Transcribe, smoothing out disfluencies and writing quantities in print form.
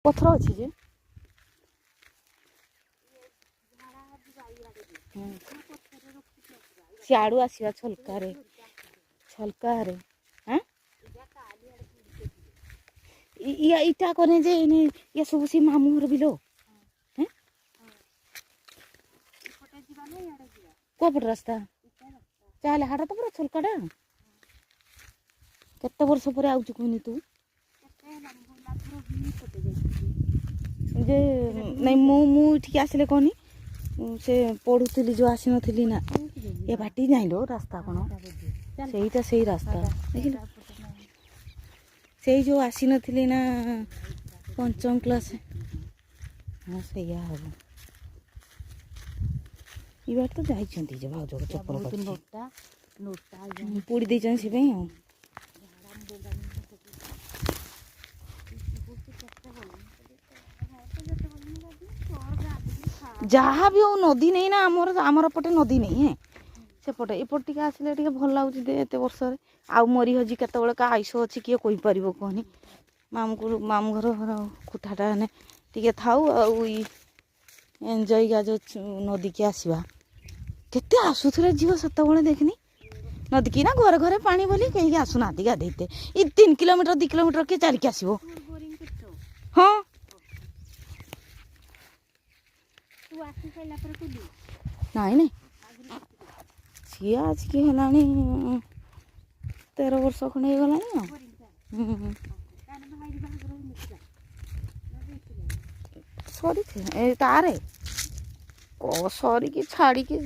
पथर अच्छी जे सियाड़ू आसवा छलकार छलकार हाँ इटा कने जे ये सब सी मामू घर बिलो कोपट रास्ता चले हाटा तो पूरा छलकाटा केते वर्ष पर आउछु कहनी तू जे नहीं मु ठीक आसिले कहनी से पढ़ुली जो आसी नथिली ना ये बाटी जाइलो रास्ता कौन सेईटा सेई रास्ता देखिल से जो आसी नथिली ना पंचम क्लास हाँ सैया हम ये बात तो जाइछंती जे भाउज चप्पल नोटा नोटा पुड़ी देछन से पे जहाँ भी हो नदी नहीं ना आमर पटे नदी नहीं है सेपटे एपट टिके आसिले टिके भल लाଗୁଛି दे एते वर्ष रे आ मरी हजी केतेबेले का आइस अछि किए कोइ परिबो कहनी मामू घर खुटाटा ने टिके थाउ आ एंजॉय गा जो नदी के आसीबा केते आसुथरे जीव सेतेबेले देखनी नदी की ना घर घरे पानी बोली कहीं आसुना गाधेते ई 3 किलोमीटर 2 किलोमीटर के चारि के आसीबो हाँ नाई नहीं सी आज की है 13 वर्ष खंडे गला सरी थे तारे सरी की छाड़ी की